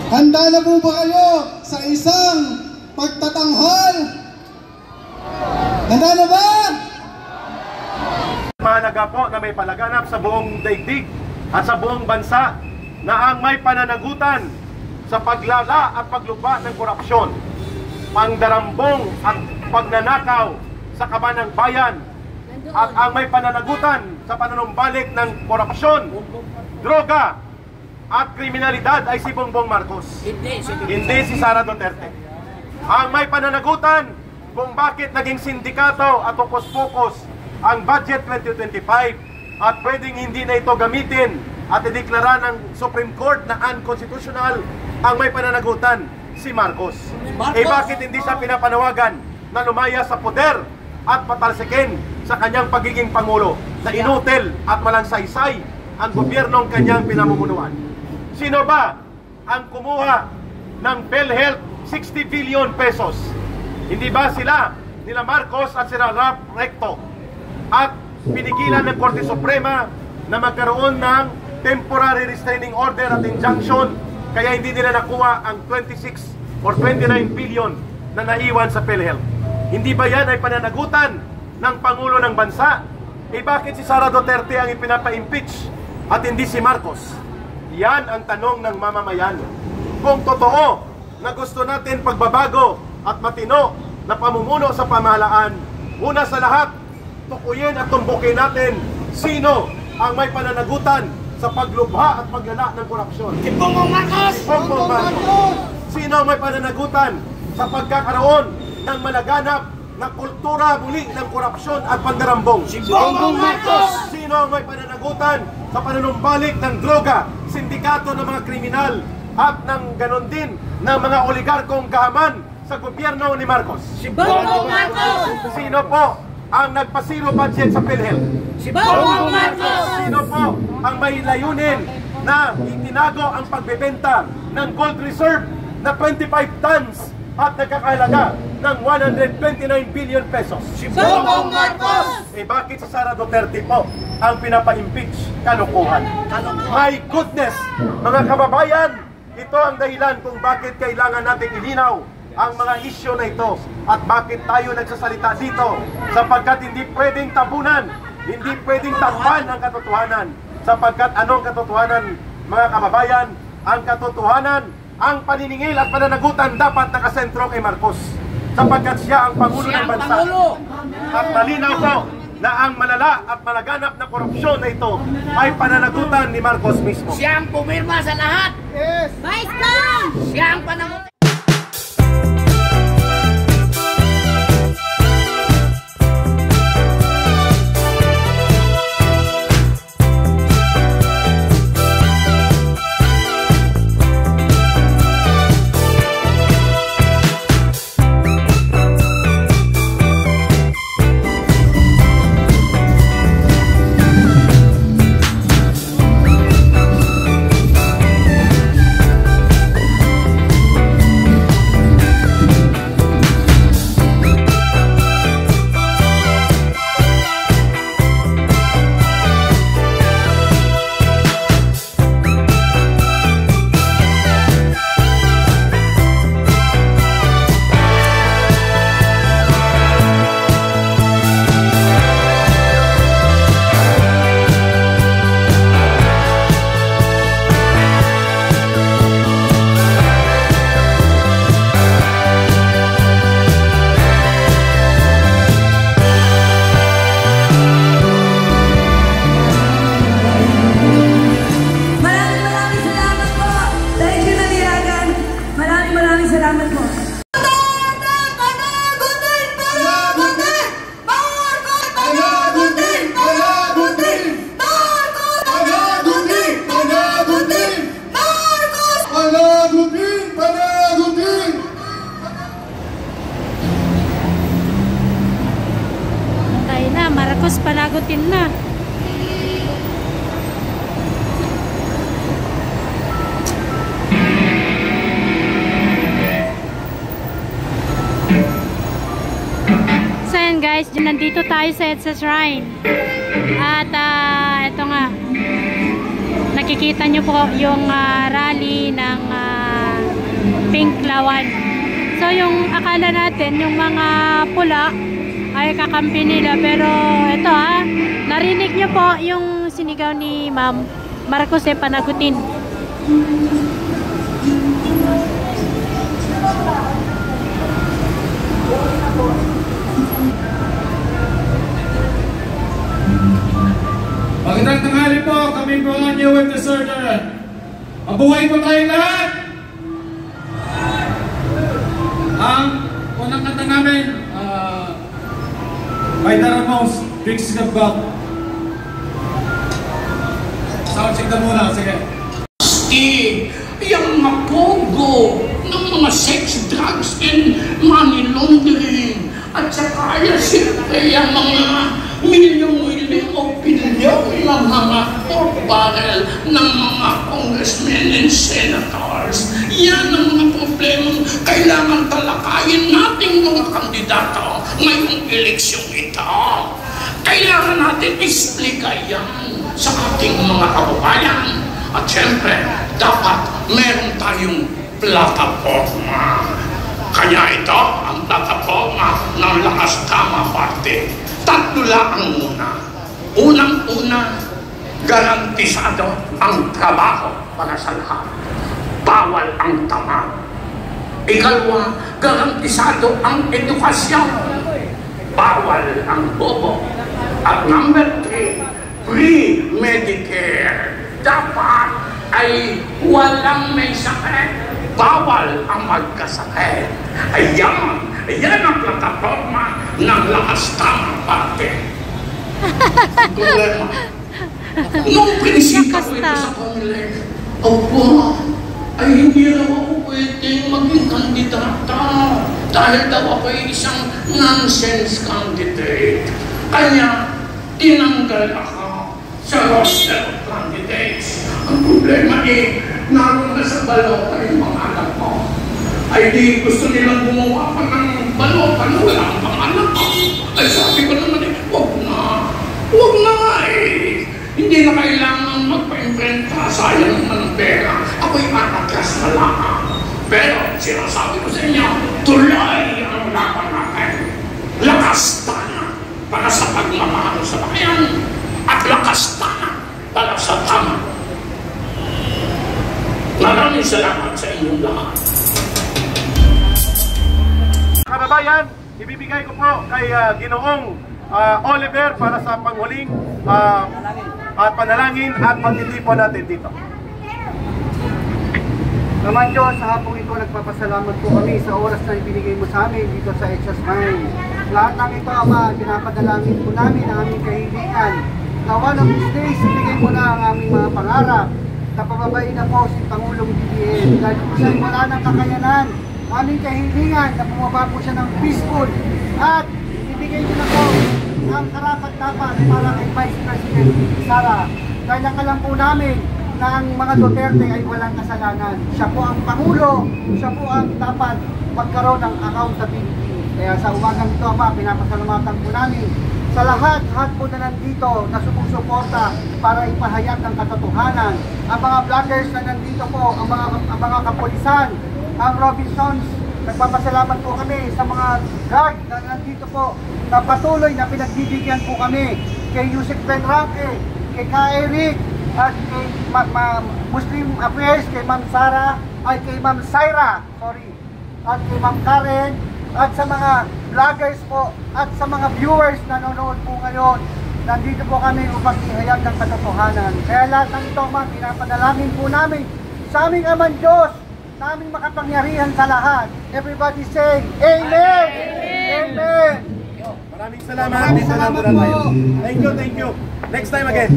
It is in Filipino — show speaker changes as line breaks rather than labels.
Handa na po ba kayo sa isang pagtatanghal? Handa na ba?
Mahalaga po na may palaganap sa buong daigdig at sa buong bansa na ang may pananagutan sa paglala at paglupa ng korupsyon, pangdarambong at pagnanakaw sa kaban ng bayan, at ang may pananagutan sa panunumbalik ng korupsyon, droga at kriminalidad ay si Bongbong Marcos, hindi si Sara Duterte. Ang may pananagutan kung bakit naging sindikato at pokus-pokus ang budget 2025 at pwedeng hindi na ito gamitin at ideklara ng Supreme Court na unconstitutional, ang may pananagutan si Marcos. Bakit hindi siya pinapanawagan na lumaya sa poder at patalsikin sa kanyang pagiging pangulo na inutil at malansaysay ang gobyernong kanyang pinamumunuan? Sino ba ang kumuha ng PhilHealth 60 billion pesos? Hindi ba sila nila Marcos at sila Ralph Recto? At pinigilan ng Korte Suprema na magkaroon ng temporary restraining order at injunction, kaya hindi nila nakuha ang 26 or 29 billion na naiwan sa PhilHealth. Hindi ba yan ay pananagutan ng Pangulo ng Bansa? Bakit si Sara Duterte ang ipinapa-impeach at hindi si Marcos? Yan ang tanong ng mamamayan. Kung totoo na gusto natin pagbabago at matino na pamumuno sa pamahalaan, una sa lahat, tukuyin at tumbukin natin sino ang may pananagutan sa paglubha at paglala ng korupsyon.
Si Bongbong Marcos!
Bongbong Marcos! Sino ang may pananagutan sa pagkakaroon ng malaganap na kultura muli ng korupsyon at pandarambong?
Si Bongbong Marcos!
Sino ang may pananagutan sa panunumbalik ng droga, sindikato ng mga kriminal at ng ganon din ng mga oligarkong gahaman sa gobyerno ni Marcos?
Si Bongbong Marcos!
Sino po ang nagpasiro budget sa PhilHealth?
Si Bongbong Marcos!
Sino po ang may layunin na itinago ang pagbebenta ng gold reserve na 25 tons at nagkakahalaga ng 129 billion pesos?
Si Bongbong Marcos!
Bakit si Sara Duterte po ang pinapa-impeach? Kalokohan. My goodness! Mga kababayan, ito ang dahilan kung bakit kailangan natin ilinaw ang mga isyo na ito at bakit tayo nagsasalita dito, sapagkat hindi pwedeng tabunan, hindi pwedeng takpan ang katotohanan, sapagkat anong katotohanan, mga kababayan? Ang katotohanan, ang paniningil at pananagutan dapat nakasentro kay Marcos, sapagkat siya ang Pangulo ng Bansa. At malinaw po na ang malala at malaganap na korupsyon na ito ay pananagutan ni Marcos mismo.
Siya ang pumirma sa lahat!
Yes!
Vice Gov! Siya ang pananagutan!
Marcos panagutin na. So yan guys, nandito tayo sa EDSA Shrine. At ito nga, nakikita nyo po yung rally ng pink lawan. So yung akala natin, yung mga pula ay kakampi nila. Pero ito narinig nyo po yung sinigaw ni Ma'am Marcos Panagutin.
Magandang tanghali po, kami po ang New Wave Deserter. Mabuhay po tayong lahat! Ang unang kanta namin, by the Ramones, Big Sigat Back. Sound check na muna, sige.
Yung mga pogo ng mga sex, drugs, and money laundering. At saka siyempre yung mga milyong-milyong opinyon ng mga pork barrel ng mga congressmen and senators. Yan ang mga problemang kailangan talakayin nating mga kandidato ngayong eleksyong ito. Kailangan natin explica yan sa ating mga kababayan. At siyempre, dapat meron tayong plataforma. Kaya ito ang plataforma ng Lakas Tama Party. Tatlo lang muna. Unang-una, garantisado ang trabaho para sa lahat. Bawal ang tamad. Ikalawa, garantisado ang edukasyon. Bawal ang bobo. At number 3, free Medicare. Dapat ay walang may sakit. Bawal ang magkasakit. Ayan ang plataforma ng Lakas Tama Party. Problema. Nung prinsipyo ko ito sa Comelec, ay hindi raw ako pwedeng maging kandidata dahil daw ako ay isang nonsense candidate. Kanya, tinanggal ako sa roster of candidates. Ang problema naroon na sa balota yung mga anak ko. Ay di gusto nilang gumawa pa ng balota na walang pangalan ko. Ay sabi ko naman wag na. Wag na nga Hindi na kailangan magpa-imprenta. Sayang naman ang pera. Ako'y atakas na lang. Pero sinasabi ko sa inyo, tuloy ang laban natin. Lakas Tana para sa pagmamahal sa bayan. At lakas Tana para sa tama. Maraming salamat sa inyong lahat.
Kababayan, ibibigay ko po kay Ginoong Oliver para sa panghuling panalangin at pagtitipon natin dito.
Naman Diyos, sa hapong ito nagpapasalamat po kami sa oras na ibinigay mo sa amin dito sa Exas Mine. Lahat ng ito, Ama, pinapadalangin po namin ang aming kahilingan. Na one of these days, ibigay mo na ang aming mga pangarap. Napababain na po si Pangulong BBM dahil po siya wala ng kakayanan, aming kahilingan na bumaba po siya ng peaceful at ibigay niyo na po ang karapat-dapat para kay Vice President Sara dahil nakalam po namin na ang mga Duterte ay walang kasalanan. Siya po ang Pangulo, siya po ang dapat magkaroon ng accountability. Kaya sa umagang ito, Ama, pinapasalamatan po namin sa lahat po na nandito na sumusuporta para ipahayag ng katotohanan. Ang mga vloggers na nandito po, ang mga kapulisan, ang Robinsons, nagpapasalamat po kami sa mga guard na nandito po na patuloy na pinagbibigyan po kami kay Yusek Benraque, kay Ka Eric, at kay Muslim Affairs, kay Ma'am Sara, ay kay Ma'am Syra, at kay Ma'am Karen, at sa mga vloggers po, at sa mga viewers na nanonood po ngayon. Nandito po kami upang ihayag ng katotohanan. Kaya lahat ng ito, Ama, pinapanalangin po namin sa aming Amang Diyos, na aming makapangyarihan sa lahat. Everybody say, Amen! Amen!
Maraming salamat. Maraming salamat po. Thank you. Next time again.